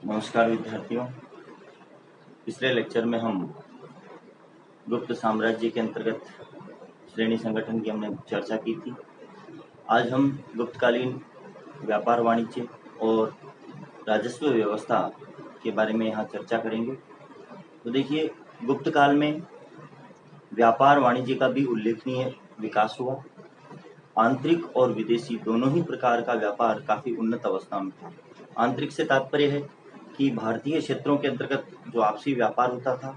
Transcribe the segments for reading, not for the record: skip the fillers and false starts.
नमस्कार विद्यार्थियों। पिछले लेक्चर में हम गुप्त साम्राज्य के अंतर्गत श्रेणी संगठन की हमने चर्चा की थी। आज हम गुप्तकालीन व्यापार वाणिज्य और राजस्व व्यवस्था के बारे में यहाँ चर्चा करेंगे। तो देखिए, गुप्त काल में व्यापार वाणिज्य का भी उल्लेखनीय विकास हुआ। आंतरिक और विदेशी दोनों ही प्रकार का व्यापार काफ़ी उन्नत अवस्था में था। आंतरिक से तात्पर्य है कि भारतीय क्षेत्रों के अंतर्गत जो आपसी व्यापार होता था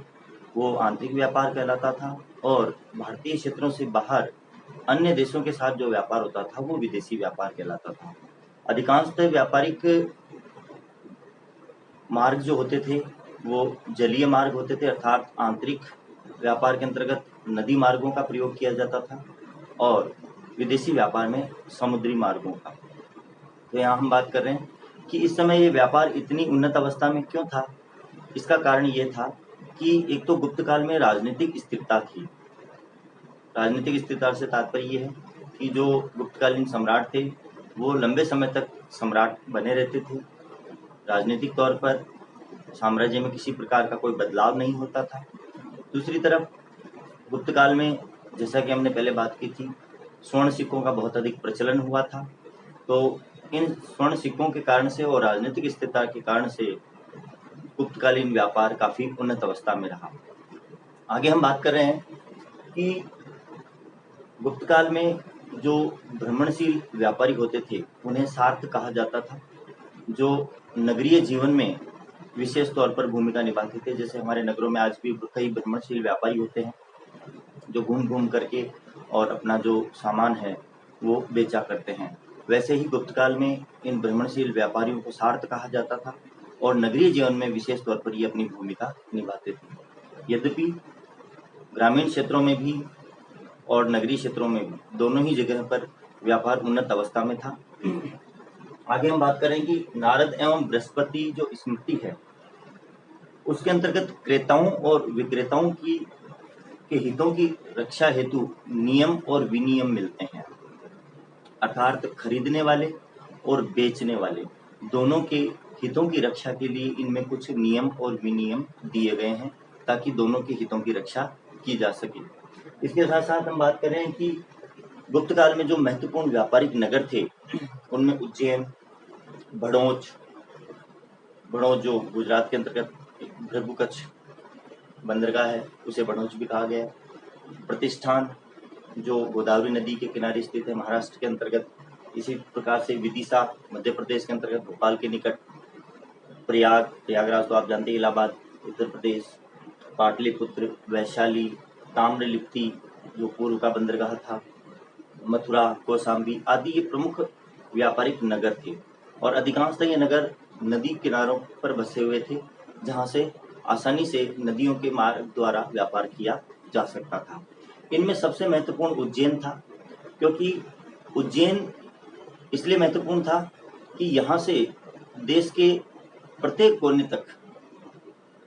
वो आंतरिक व्यापार कहलाता था, और भारतीय क्षेत्रों से बाहर अन्य देशों के साथ जो व्यापार होता था वो विदेशी व्यापार कहलाता था। अधिकांशतः व्यापारिक मार्ग जो होते थे वो जलीय मार्ग होते थे, अर्थात आंतरिक व्यापार के अंतर्गत नदी मार्गों का प्रयोग किया जाता था और विदेशी व्यापार में समुद्री मार्गों का। तो यहाँ हम बात कर रहे हैं कि इस समय ये व्यापार इतनी उन्नत अवस्था में क्यों था। इसका कारण ये था कि एक तो गुप्त काल में राजनीतिक स्थिरता थी। राजनीतिक स्थिरता से तात्पर्य ये है कि जो गुप्तकालीन सम्राट थे वो लंबे समय तक सम्राट बने रहते थे। राजनीतिक तौर पर साम्राज्य में किसी प्रकार का कोई बदलाव नहीं होता था। दूसरी तरफ गुप्त काल में, जैसा कि हमने पहले बात की थी, स्वर्ण सिक्कों का बहुत अधिक प्रचलन हुआ था। तो इन स्वर्ण सिक्कों के कारण से और राजनीतिक स्थिरता के कारण से गुप्तकालीन व्यापार काफी उन्नत अवस्था में रहा। आगे हम बात कर रहे हैं कि गुप्त काल में जो भ्रमणशील व्यापारी होते थे उन्हें सार्थ कहा जाता था, जो नगरीय जीवन में विशेष तौर पर भूमिका निभाते थे। जैसे हमारे नगरों में आज भी कई भ्रमणशील व्यापारी होते हैं जो घूम घूम करके और अपना जो सामान है वो बेचा करते हैं। वैसे ही गुप्त काल में इन भ्रमणशील व्यापारियों को सार्थ कहा जाता था और नगरीय जीवन में विशेष तौर पर ये अपनी भूमिका निभाते थे। यद्यपि ग्रामीण क्षेत्रों में भी और नगरीय क्षेत्रों में भी दोनों ही जगह पर व्यापार उन्नत अवस्था में था। आगे हम बात करें कि नारद एवं बृहस्पति जो स्मृति है उसके अंतर्गत क्रेताओं और विक्रेताओं के हितों की रक्षा हेतु नियम और विनियम मिलते हैं, अर्थात खरीदने वाले और बेचने वाले दोनों के हितों की रक्षा के लिए इनमें कुछ नियम और विनियम दिए गए हैं ताकि दोनों के हितों की रक्षा की जा सके। इसके साथ साथ हम बात करें कि गुप्त काल में जो महत्वपूर्ण व्यापारिक नगर थे उनमें उज्जैन, भड़ोच जो गुजरात के अंतर्गत भृगुकच्छ बंदरगाह है उसे भड़ोच भी कहा गया है। प्रतिष्ठान जो गोदावरी नदी के किनारे स्थित है महाराष्ट्र के अंतर्गत। इसी प्रकार से विदिशा मध्य प्रदेश के अंतर्गत भोपाल के निकट। प्रयागराज तो आप जानते हैं, इलाहाबाद उत्तर प्रदेश। पाटलिपुत्र, वैशाली, ताम्रलिप्ति जो पूर्व का बंदरगाह था, मथुरा, कौशाम्बी आदि ये प्रमुख व्यापारिक नगर थे और अधिकांशतः ये नगर नदी किनारों पर बसे हुए थे जहाँ से आसानी से नदियों के मार्ग द्वारा व्यापार किया जा सकता था। इनमें सबसे महत्वपूर्ण उज्जैन था, क्योंकि उज्जैन इसलिए महत्वपूर्ण था कि यहाँ से देश के प्रत्येक कोने तक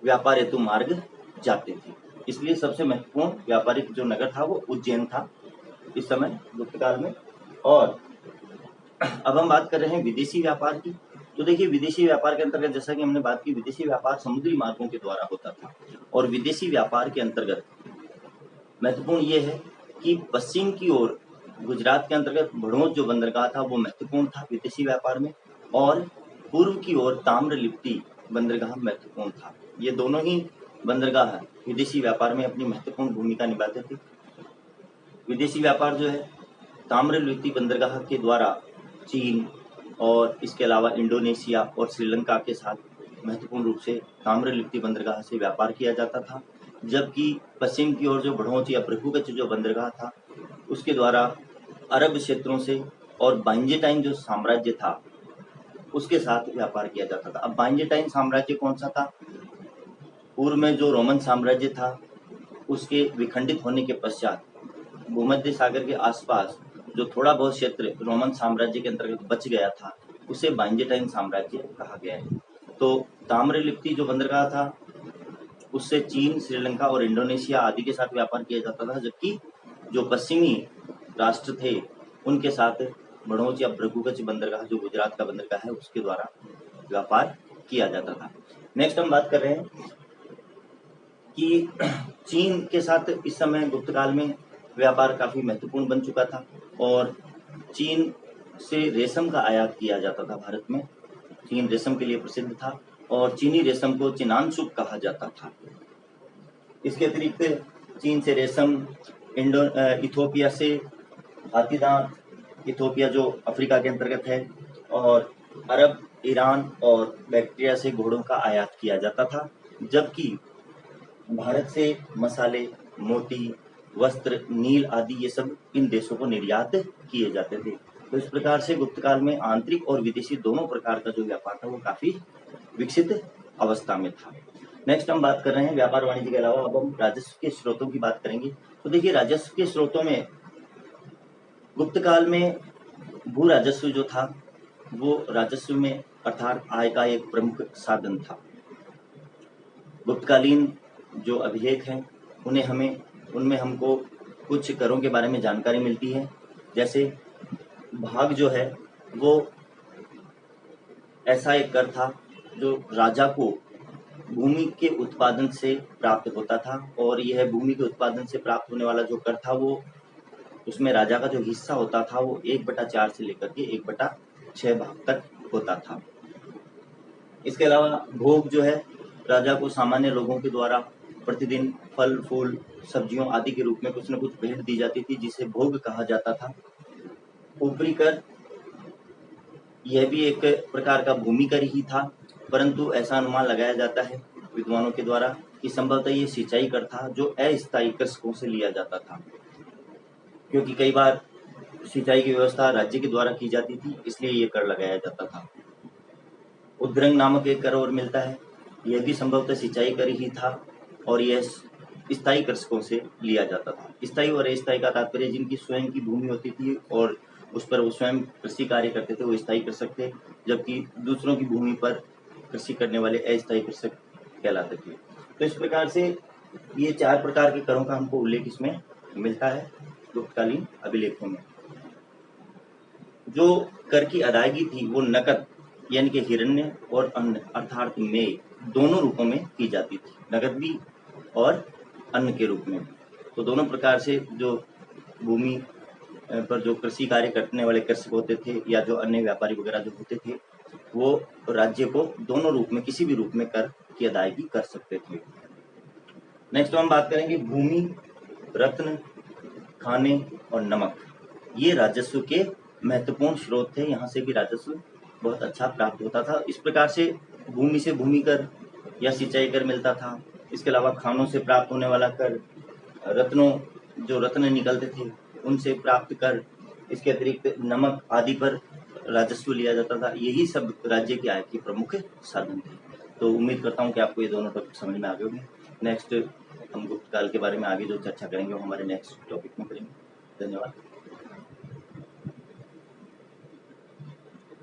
व्यापार हेतु मार्ग जाते थे, इसलिए सबसे महत्वपूर्ण व्यापारिक जो नगर था वो उज्जैन था इस समय गुप्त काल में। और अब हम बात कर रहे हैं विदेशी व्यापार की। तो देखिए, विदेशी व्यापार के अंतर्गत जैसा कि हमने बात की, विदेशी व्यापार समुद्री मार्गों के द्वारा होता था और विदेशी व्यापार के अंतर्गत महत्वपूर्ण ये है कि पश्चिम की ओर गुजरात के अंतर्गत भड़ोच जो बंदरगाह था वो महत्वपूर्ण था विदेशी व्यापार में, और पूर्व की ओर ताम्रलिप्ति बंदरगाह महत्वपूर्ण था। ये दोनों ही बंदरगाह विदेशी व्यापार में अपनी महत्वपूर्ण भूमिका निभाते थे। विदेशी व्यापार जो है ताम्रलिप्ति बंदरगाह के द्वारा चीन और इसके अलावा इंडोनेशिया और श्रीलंका के साथ महत्वपूर्ण रूप से ताम्रलिप्ति बंदरगाह से व्यापार किया जाता था, जबकि पश्चिम की ओर जो भड़ोच या भृगुकच्छ जो बंदरगाह था उसके द्वारा अरब क्षेत्रों से और बाइजेंटाइन जो साम्राज्य था उसके साथ व्यापार किया जाता था। अब बाइजेंटाइन साम्राज्य कौन सा था? पूर्व में जो रोमन साम्राज्य था उसके विखंडित होने के पश्चात भूमध्य सागर के आसपास जो थोड़ा बहुत क्षेत्र रोमन साम्राज्य के अंतर्गत बच गया था उसे बाइजेंटाइन साम्राज्य कहा गया है। तो ताम्रलिप्ति जो बंदरगाह था उससे चीन, श्रीलंका और इंडोनेशिया आदि के साथ व्यापार किया जाता था, जबकि जो पश्चिमी राष्ट्र थे उनके साथ भड़ोच या भृगुकच्छ बंदरगाह जो गुजरात का बंदरगाह है उसके द्वारा व्यापार किया जाता था। नेक्स्ट हम बात कर रहे हैं कि चीन के साथ इस समय गुप्त काल में व्यापार काफ़ी महत्वपूर्ण बन चुका था और चीन से रेशम का आयात किया जाता था भारत में। चीन रेशम के लिए प्रसिद्ध था और चीनी रेशम को चिनानसुक कहा जाता था। इसके अतिरिक्त चीन से रेशम इथोपिया से हाथीदांत, इथोपिया जो अफ्रीका के अंतर्गत है, और अरब, ईरान और बैक्टीरिया से घोड़ों का आयात किया जाता था, जबकि भारत से मसाले, मोती, वस्त्र, नील आदि ये सब इन देशों को निर्यात किए जाते थे। तो इस प्रकार से गुप्त काल में आंतरिक और विदेशी दोनों प्रकार का जो व्यापार था वो काफी विकसित अवस्था में था। नेक्स्ट हम बात कर रहे हैं व्यापार वाणिज्य के अलावा अब हम राजस्व के स्रोतों की बात करेंगे। तो देखिए, राजस्व के स्रोतों में गुप्त काल में भू राजस्व जो था वो राजस्व में अर्थात आय का एक प्रमुख साधन था। गुप्तकालीन जो अभिलेख हैं उनमें हमको कुछ करों के बारे में जानकारी मिलती है। जैसे भाग जो है वो ऐसा एक कर था जो राजा को भूमि के उत्पादन से प्राप्त होता था, और यह भूमि के उत्पादन से प्राप्त होने वाला जो कर था वो उसमें राजा का जो हिस्सा होता था वो 1/4 से लेकर के 1/6 भाग तक होता था। इसके अलावा भोग जो है राजा को सामान्य लोगों के द्वारा प्रतिदिन फल, फूल, सब्जियों आदि के रूप में कुछ न कुछ भेंट दी जाती थी, जिसे भोग कहा जाता था। ऊपरी कर यह भी एक प्रकार का भूमि कर ही था, परंतु ऐसा अनुमान लगाया जाता है विद्वानों के द्वारा कि संभवतः ये सिंचाई कर था जो अस्थायी कृषकों से लिया जाता था, क्योंकि कई बार सिंचाई की व्यवस्था राज्य के द्वारा की जाती थी, इसलिए ये कर लगाया जाता था। उद्रंग नामक एक कर और मिलता है, यह भी संभवतः सिंचाई कर ही था और यह स्थायी कृषकों से लिया जाता था। स्थायी और अस्थायी का तात्पर्य जिनकी स्वयं की भूमि होती थी और उस पर वो स्वयं कृषि कार्य करते थे वो स्थायी कृषक थे, जबकि दूसरों की भूमि पर कृषि करने वाले अस्थायी कृषक कहलाते थे। तो इस प्रकार से ये 4 प्रकार के करों का हमको उल्लेख इसमें मिलता है गुप्तकालीन अभिलेखों में। जो कर की अदायगी थी वो नकद यानी कि हिरण्य और अन्न अर्थात मेय दोनों रूपों में की जाती थी, नकद भी और अन्न के रूप में। तो दोनों प्रकार से जो भूमि पर जो कृषि कार्य करने वाले कृषक होते थे या जो अन्य व्यापारी वगैरह जो होते थे वो राज्य को दोनों रूप में किसी भी रूप में कर की अदायगी कर सकते थे। नेक्स्ट हम बात करेंगे भूमि, रत्न, खाने और नमक। ये राजस्व के महत्वपूर्ण स्रोत थे, यहाँ से भी राजस्व बहुत अच्छा प्राप्त होता था। इस प्रकार से भूमि से भूमि कर या सिंचाई कर मिलता था। इसके अलावा खानों से प्राप्त होने वाला कर, रत्नों जो रत्न निकलते थे उनसे प्राप्त कर, इसके अतिरिक्त नमक आदि पर राजस्व लिया जाता था। यही सब राज्य की आय के प्रमुख साधन थे। तो उम्मीद करता हूँ कि आपको ये दोनों टॉपिक समझ में आ गए होंगे। नेक्स्ट हम गुप्त काल के बारे में आगे जो चर्चा करेंगे वो हमारे नेक्स्ट टॉपिक में करेंगे। धन्यवाद।